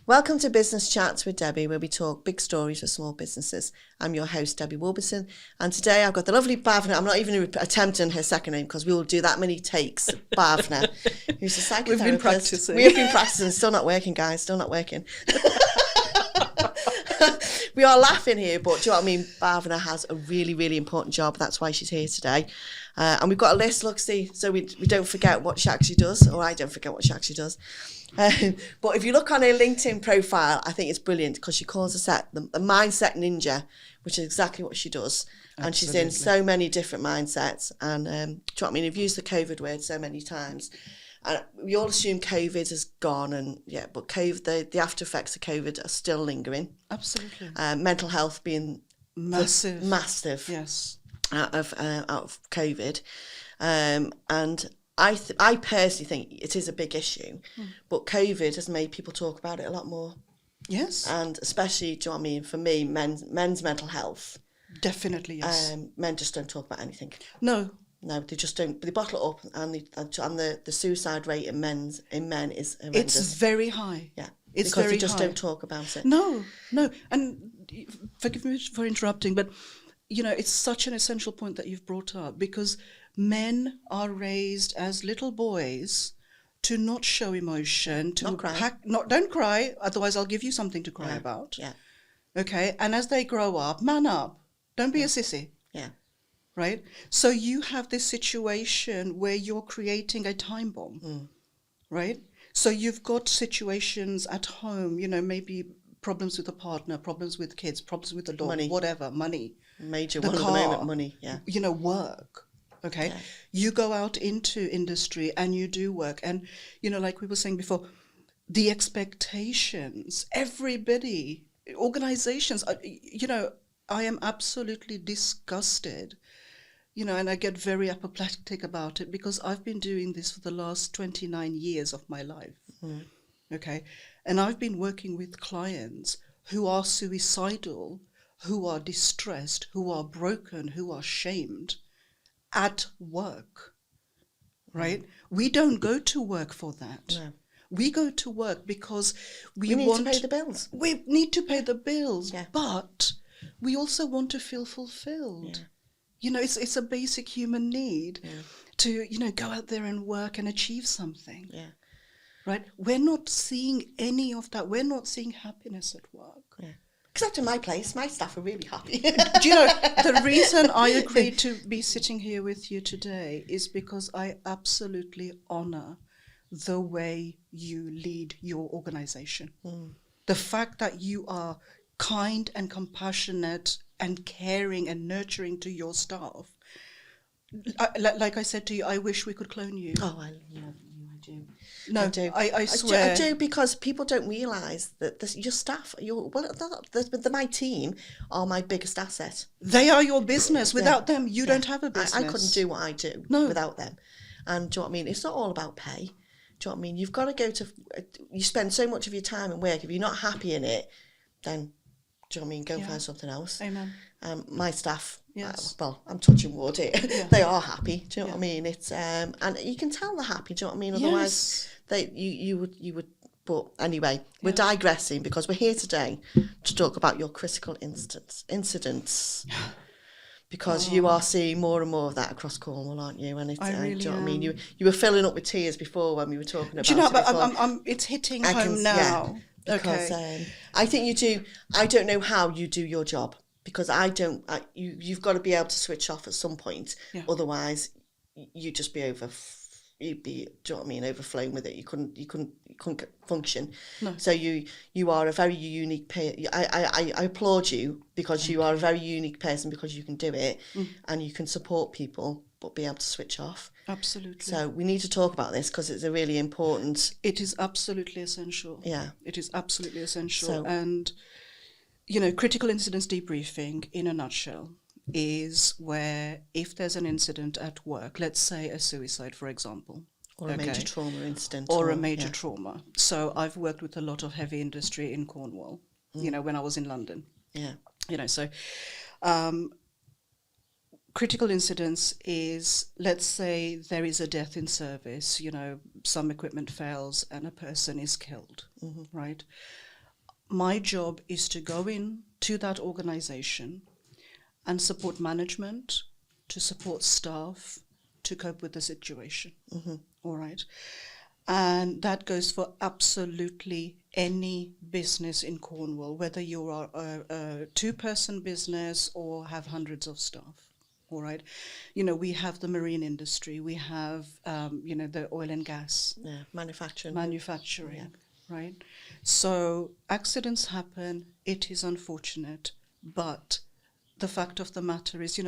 Welcome to Business Chats with Debbie, where we talk big stories for small businesses. I'm your host, Debbie Warburton, and today I've got the lovely Bhavna. I'm not even attempting her second name because we will do that many takes. Bhavna, who's a psychotherapist. We've been practicing. We have been practicing. Still not working, guys. Still not working. We are laughing here, but do you know what I mean? Bhavna has a really, really important job. That's why she's here today. And we've got a list, look, see, so we don't forget what she actually does, or I don't forget what she actually does. But if you look on her LinkedIn profile, I think it's brilliant because she calls herself the Mindset Ninja, which is exactly what she does. And Absolutely. she's in so many different mindsets. And do you know what I mean? I've used the COVID word so many times. And we all assume COVID is gone, and but COVID, the after effects of COVID are still lingering. Absolutely. Mental health being massive. Yes. Out of COVID, and I personally think it is a big issue, but COVID has made people talk about it a lot more. Yes. And especially, do you know what I mean? For me, men's mental health. Definitely, yes. Men just don't talk about anything. No, they just don't. They bottle it up, and the suicide rate in men is horrendous. It's very high. Yeah, it's because very they just high. don't talk about it. No, and forgive me for interrupting, but it's such an essential point that you've brought up, because men are raised as little boys to not show emotion, to Not cry. Don't cry, otherwise I'll give you something to cry about. Yeah. Okay, and as they grow up, man up. Don't be a sissy. Yeah. Right? So you have this situation where you're creating a time bomb, right? So you've got situations at home, maybe problems with a partner, problems with kids, problems with the dog, whatever, money. Major the one car, at the moment, money, yeah. Work, okay? Yeah. You go out into industry and you do work. And, like we were saying before, the expectations, everybody, organizations, I am absolutely disgusted, and I get very apoplectic about it because I've been doing this for the last 29 years of my life, okay? And I've been working with clients who are suicidal, who are distressed, who are broken, who are shamed at work, right? We don't go to work for that. No. We go to work because we need want to pay the bills. We need to pay the bills, but we also want to feel fulfilled. Yeah. It's a basic human need to, go out there and work and achieve something. Yeah. Right? We're not seeing any of that. We're not seeing happiness at work. Yeah. Except in my place, my staff are really happy. Do you know, the reason I agreed to be sitting here with you today is because I absolutely honor the way you lead your organization. The fact that you are kind and compassionate and caring and nurturing to your staff. Like I said to you, I wish we could clone you. Oh, I love you, I do. No, I do. I swear. I do, because people don't realise that your staff, my team are my biggest asset. They are your business. Without them, you don't have a business. I couldn't do what I do without them. And do you know what I mean? It's not all about pay. Do you know what I mean? You've got to you spend so much of your time in work. If you're not happy in it, then, do you know what I mean? Go and find something else. Amen. My staff, yes. I'm touching wood here. They are happy. Do you know what I mean? It's and you can tell they're happy. Do you know what I mean? Otherwise, you would. But anyway, we're digressing because we're here today to talk about your critical incidents. Because you are seeing more and more of that across Cornwall, aren't you? And it's, I really do you know am. what I mean? You were filling up with tears before when we were talking about it. Do you know, but before. it's hitting home now. Because I think you do. I don't know how you do your job, because I don't. You've got to be able to switch off at some point. Yeah. Otherwise, you'd just be you'd be, do you know what I mean, overflowing with it. You couldn't function. No. So you are a very unique I applaud you, because you are a very unique person, because you can do it and you can support people, but be able to switch off. Absolutely. So we need to talk about this because it's a really important. It is absolutely essential. Yeah. It is absolutely essential. So, and, critical incidents debriefing in a nutshell is where, if there's an incident at work, let's say a suicide, for example. Or a major trauma incident. Or a major trauma. So I've worked with a lot of heavy industry in Cornwall, when I was in London. Yeah. So critical incidents is, let's say there is a death in service, some equipment fails and a person is killed, right? my job is to go in to that organization and support management, to support staff, to cope with the situation. All right. And that goes for absolutely any business in Cornwall, whether you are a two-person business or have hundreds of staff. All right. We have the marine industry. We have, the oil and gas. Yeah, manufacturing. Yeah. Right. So accidents happen. It is unfortunate. But the fact of the matter is,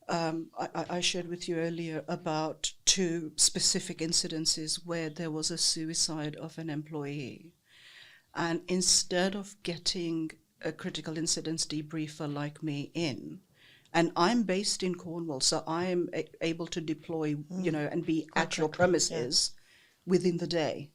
I shared with you earlier about 2 specific incidences where there was a suicide of an employee. And instead of getting a critical incidents debriefer like me in, and I'm based in Cornwall, so I'm able to deploy, and be at your premises within the day.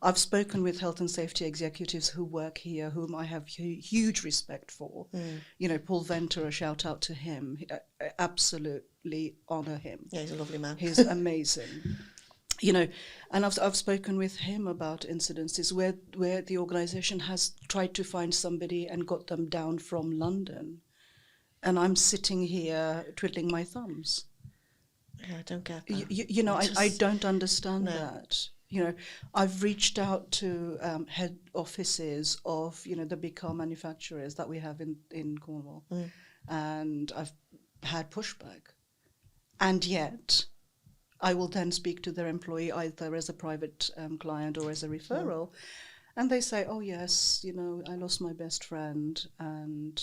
I've spoken with health and safety executives who work here, whom I have huge respect for. Paul Venter, a shout out to him. I absolutely honour him. Yeah, he's a lovely man. He's amazing. And I've spoken with him about incidences where the organisation has tried to find somebody and got them down from London. And I'm sitting here twiddling my thumbs. Yeah, I don't get that. I don't understand that. I've reached out to head offices of, the big car manufacturers that we have in Cornwall, and I've had pushback. And yet, I will then speak to their employee either as a private client or as a referral, and they say, oh yes, I lost my best friend, and,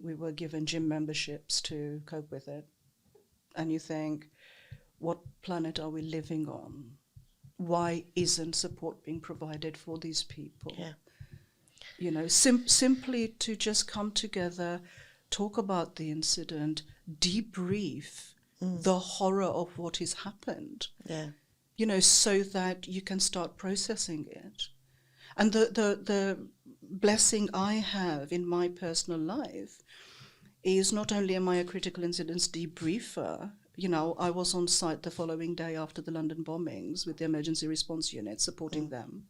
we were given gym memberships to cope with it. And you think, what planet are we living on? Why isn't support being provided for these people? Yeah. Simply to just come together, talk about the incident, debrief the horror of what has happened. Yeah. So that you can start processing it. And the blessing I have in my personal life is not only am I a critical incidents debriefer, I was on site the following day after the London bombings with the emergency response unit, supporting them,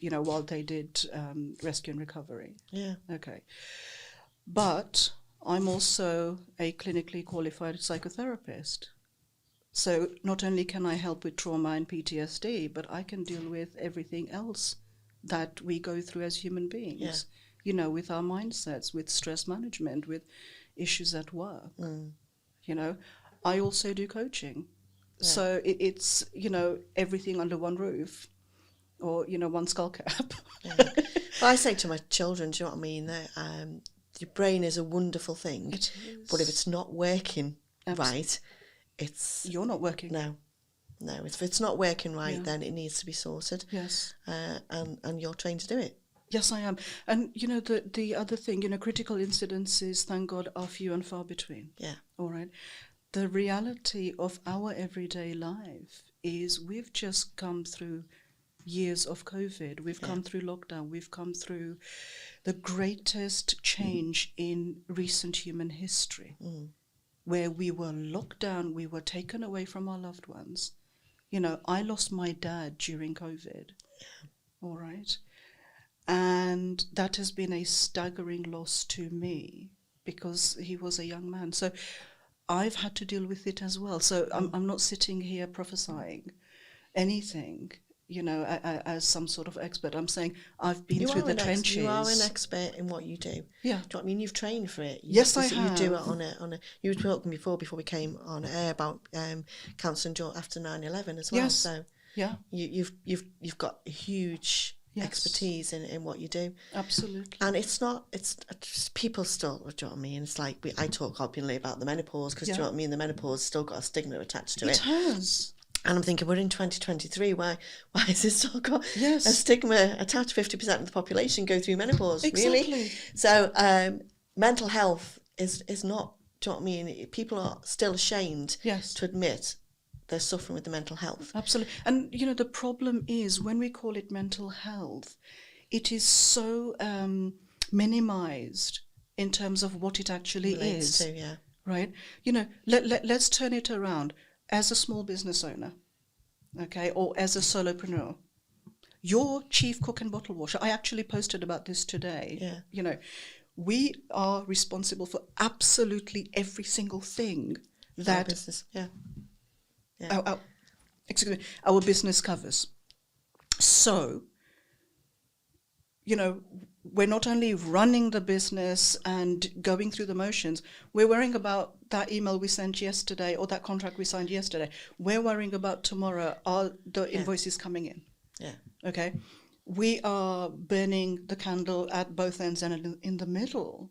while they did rescue and recovery. Yeah. Okay. But I'm also a clinically qualified psychotherapist. So not only can I help with trauma and PTSD, but I can deal with everything else that we go through as human beings, with our mindsets, with stress management, with issues at work. I also do coaching. Yeah. So it's, everything under one roof or, one skull cap. Well, I say to my children, do you know what I mean? Your brain is a wonderful thing. It is. But if it's not working right, you're not working. No. If it's not working right, then it needs to be sorted. Yes. And you're trained to do it. Yes, I am. And, the other thing, critical incidences, thank God, are few and far between. Yeah. All right. The reality of our everyday life is we've just come through years of COVID. We've come through lockdown. We've come through the greatest change in recent human history, where we were locked down, we were taken away from our loved ones. I lost my dad during COVID. Yeah. All right. And that has been a staggering loss to me because he was a young man. So I've had to deal with it as well. So I'm not sitting here prophesying anything, as some sort of expert. I'm saying I've been through the trenches. You are an expert in what you do. Yeah. Do you know what I mean? You've trained for it. Yes, I have. You do it on a. You were talking before we came on air about counselling after 9/11 as well. Yes. So yeah, you've got huge expertise in what you do. Absolutely. And it's just people still, do you know what I mean? It's like I talk openly about the menopause because do you know what I mean? The menopause still got a stigma attached to it. It has. And I'm thinking, we're in 2023. Why has it still got a stigma attached? 50% of the population go through menopause. Exactly. Really? So mental health is not. Do you know what I mean? People are still ashamed to admit they're suffering with the mental health. Absolutely. And, the problem is when we call it mental health, it is so minimized in terms of what it actually is. Right? Let's turn it around. As a small business owner, okay, or as a solopreneur, your chief cook and bottle washer, I actually posted about this today. Yeah. You know, we are responsible for absolutely every single thing that Our business. Yeah. our business covers. So, you know, we're not only running the business and going through the motions, we're worrying about that email we sent yesterday or that contract we signed yesterday. We're worrying about tomorrow, are the invoices coming in? Yeah. Okay. We are burning the candle at both ends and in the middle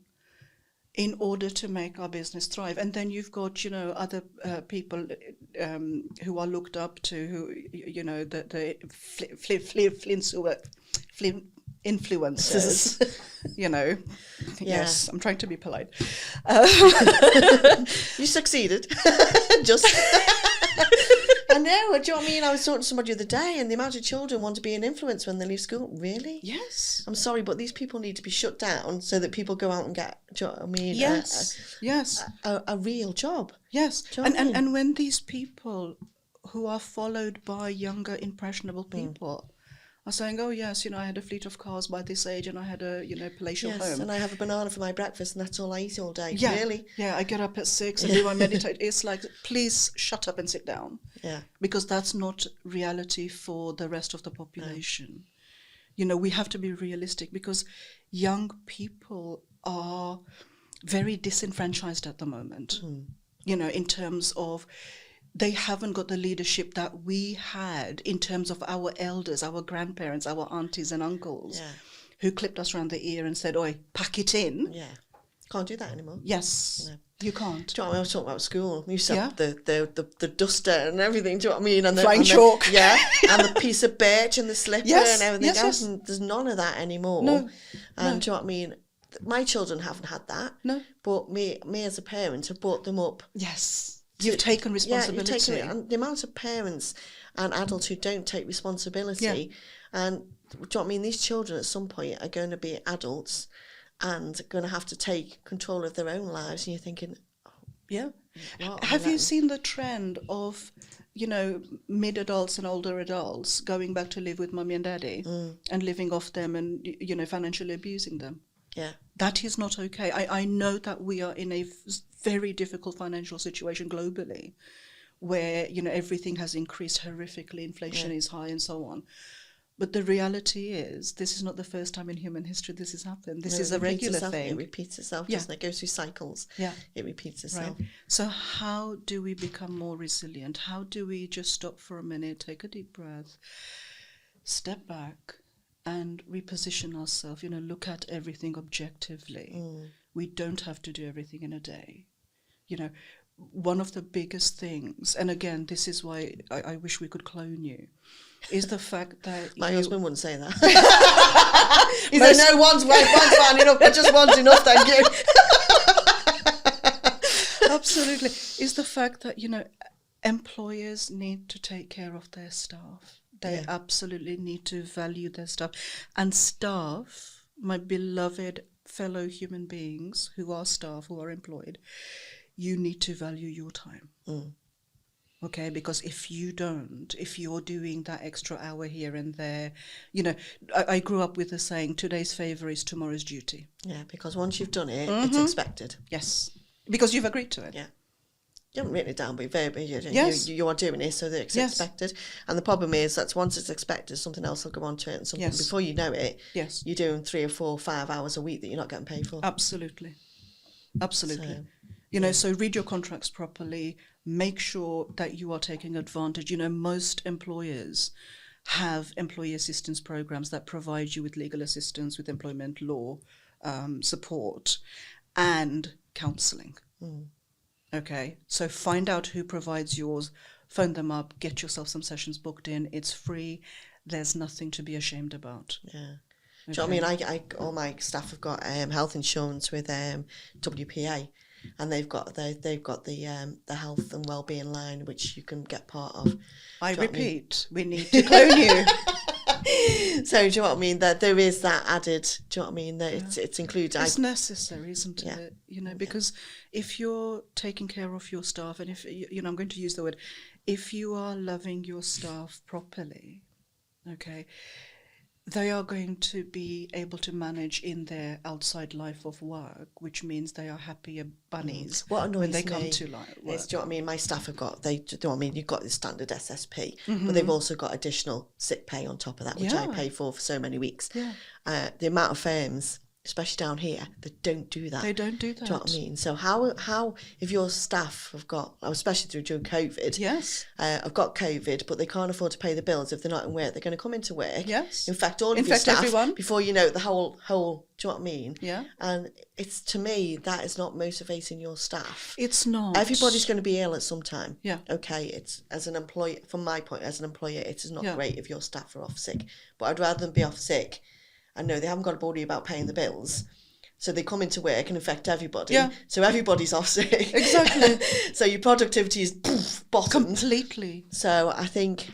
in order to make our business thrive. And then you've got, you know, other people who are looked up to, who, you know, the influencers, you know. Yeah. Yes, I'm trying to be polite. You succeeded. Just. I know. Do you know what I mean? I was talking to somebody the other day, and the amount of children want to be an influencer when they leave school. Really? Yes. I'm sorry, but these people need to be shut down so that people go out and get, do you know what I mean? Yes. A real job. Yes. Do you know what I mean? And when these people who are followed by younger, impressionable people are saying, oh, yes, you know, I had a fleet of cars by this age and I had a, you know, palatial home. And I have a banana for my breakfast and that's all I eat all day. Yeah. Really? Yeah, I get up at 6 and do I meditate. It's like, please shut up and sit down. Yeah. Because that's not reality for the rest of the population. You know, we have to be realistic because young people are very disenfranchised at the moment, you know, in terms of they haven't got the leadership that we had in terms of our elders, our grandparents, our aunties and uncles who clipped us around the ear and said, oi, pack it in. Yeah. Can't do that anymore. Yes. No. You can't. Do you know what I was talking about school? We used to have the duster and everything, do you know what I mean? And flying chalk. And the piece of birch and the slipper and everything else. Yes. And there's none of that anymore. No. And do you know what I mean? My children haven't had that. No. But me as a parent have brought them up. Yes. You've taken responsibility. Yeah, you've taken it. And the amount of parents and adults who don't take responsibility. And do you know what I mean? These children at some point are going to be adults and going to have to take control of their own lives. And you're thinking, have you seen the trend of, you know, mid-adults and older adults going back to live with mummy and daddy and living off them and, you know, financially abusing them? Yeah. That is not okay. I know that we are in a very difficult financial situation globally where, you know, everything has increased horrifically, inflation is high and so on. But the reality is this is not the first time in human history this has happened. This is a regular thing. It repeats itself, doesn't it? It goes through cycles. Yeah. It repeats itself. Right. So how do we become more resilient? How do we just stop for a minute, take a deep breath, step back, and reposition ourselves, you know, look at everything objectively. We don't have to do everything in a day. You know, one of the biggest things, and again, this is why I wish we could clone you, is the fact that my husband wouldn't say that. He said, no, one's fine enough, but just one's enough, thank you. Absolutely. Is the fact that, you know, employers need to take care of their staff. They absolutely need to value their staff. And staff, my beloved fellow human beings who are staff, who are employed, you need to value your time. Okay, because if you don't, if you're doing that extra hour here and there, you know, I grew up with the saying, today's favour is tomorrow's duty. Yeah, because once you've done it, it's expected. Yes, because you've agreed to it. Yeah. You haven't written it down, but Yes. you are doing it, so that it's expected. And the problem is that once it's expected, something else will go on to it, and something before you know it, you're doing 3 or 4 or 5 hours a week that you're not getting paid for. Absolutely. So, you know, so read your contracts properly, make sure that you are taking advantage. You know, most employers have employee assistance programs that provide you with legal assistance, with employment law support and counselling. Okay, so find out who provides yours, phone them up, get yourself some sessions booked in. It's free. There's nothing to be ashamed about. Yeah. Okay. Do you know what I mean? All my staff have got health insurance with WPA, and they've got the health and wellbeing line, which you can get part of. I repeat, we need to clone you. So do you know what I mean? That there is that added. Do you know what I mean? That it's included. It's necessary, isn't it? You know, because if you're taking care of your staff, and if you know, I'm going to use the word, if you are loving your staff properly, okay, they are going to be able to manage in their outside life of work, which means they are happier bunnies when they come to work. Do you know what I mean? My staff have got, do you know what I mean? You've got the standard SSP, but they've also got additional sick pay on top of that, which I pay for so many weeks. Yeah. The amount of firms, especially down here, that don't do that. They don't do that. Do you know what I mean? So how if your staff have got, especially during COVID, have got COVID, but they can't afford to pay the bills if they're not in work, they're going to come into work. Yes. In fact, your staff, everyone. before you know it, the whole, do you know what I mean? Yeah. And it's, to me, that is not motivating your staff. It's not. Everybody's going to be ill at some time. Yeah. Okay, it's, as an employer, from my point, as an employer, it is not great if your staff are off sick. But I'd rather them be off sick and know they haven't got to worry about paying the bills. So they come into work and infect everybody. Yeah. So everybody's off sick. Exactly. So your productivity is bottomed. Completely. So I think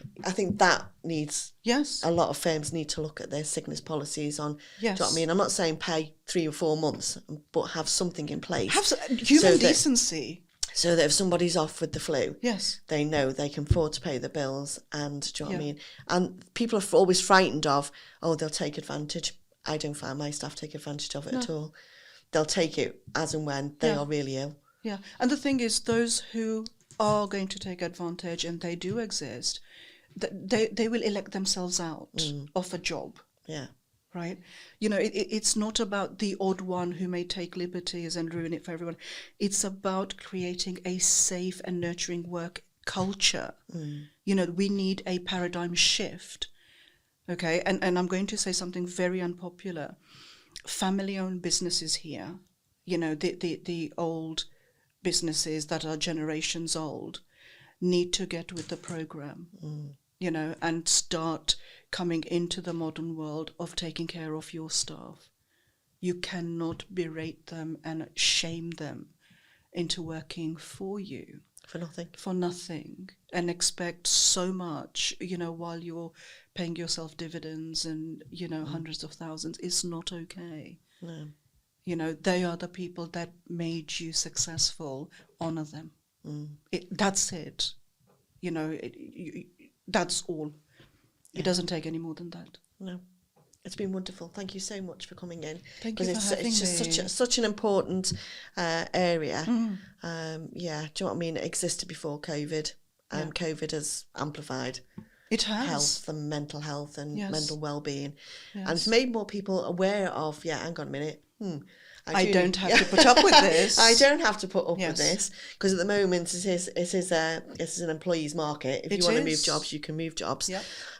that needs, yes, a lot of firms need to look at their sickness policies on, yes, do you know what I mean? I'm not saying pay 3 or 4 months, but have something in place. Have human decency. So that if somebody's off with the flu, yes, they know they can afford to pay the bills. And do you know what I mean? And people are always frightened of, they'll take advantage. I don't find my staff take advantage of it at all. They'll take it as and when they are really ill. Yeah, and the thing is, those who are going to take advantage, and they do exist, they will elect themselves out of a job. Yeah. Right? You know, it's not about the odd one who may take liberties and ruin it for everyone. It's about creating a safe and nurturing work culture. You know, we need a paradigm shift. Okay, and I'm going to say something very unpopular. Family-owned businesses here, you know, the old businesses that are generations old, need to get with the program, you know, and start coming into the modern world of taking care of your staff. You cannot berate them and shame them into working for you. For nothing. And expect so much, you know, while you're paying yourself dividends and, you know, hundreds of thousands. It's not okay. No. You know, they are the people that made you successful. Honor them. That's it. You know, that's all. It doesn't take any more than that. No. It's been wonderful. Thank you so much for coming in. Thank you for having me. It's just such an important area. Do you know what I mean? It existed before COVID. COVID has amplified health and mental health and mental well-being. Yes. And it's made more people aware of, hang on a minute, I don't have to put up with this. I don't have to put up with this, because at the moment it is an employee's market. If you want to move jobs, you can move jobs,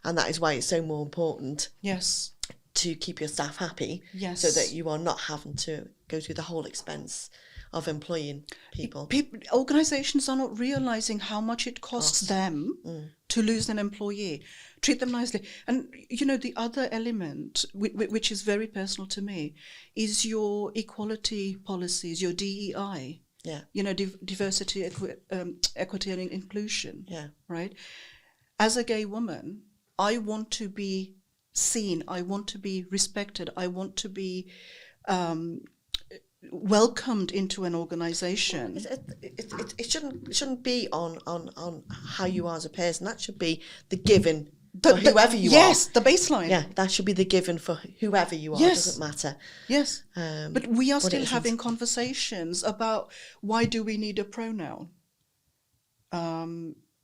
and that is why it's so more important. Yes. To keep your staff happy, so that you are not having to go through the whole expense of employing people. Organisations are not realising how much it costs them to lose an employee. Treat them nicely. And, you know, the other element, which is very personal to me, is your equality policies, your DEI. Yeah. You know, diversity, equity and inclusion. Yeah. Right? As a gay woman, I want to be seen, I want to be respected, I want to be welcomed into an organisation. It shouldn't be on how you are as a person. That should be the given for whoever you are. Yes, the baseline. Yeah, that should be the given for whoever you are. Yes. It doesn't matter. Yes. But we are still having conversations about why do we need a pronoun?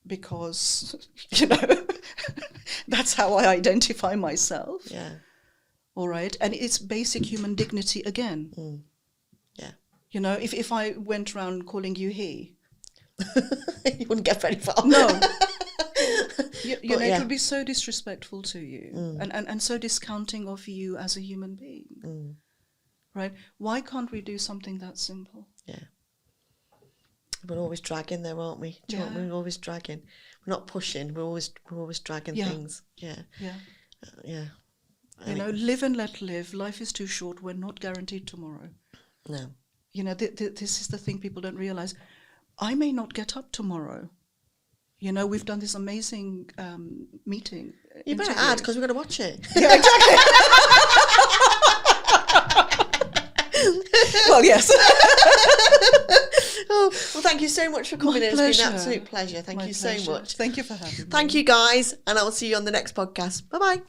Because, you know, that's how I identify myself. Yeah. All right. And it's basic human dignity again. Yeah. You know, if I went around calling you he. You wouldn't get very far. No. you know, it would be so disrespectful to you and so discounting of you as a human being. Right? Why can't we do something that simple? Yeah. We're always dragging there, aren't we? Do you know what? We're always dragging. We're not pushing. We're always dragging things. Yeah. Yeah. Yeah. You know, live and let live. Life is too short. We're not guaranteed tomorrow. No. You know, this is the thing people don't realise. I may not get up tomorrow. You know, we've done this amazing meeting. You better add, because we're going to watch it. Yeah, exactly. Well, yes. Well, thank you so much for coming in. It's been an absolute pleasure. Thank you so much. Thank you for having me. Thank you, guys, and I will see you on the next podcast. Bye-bye.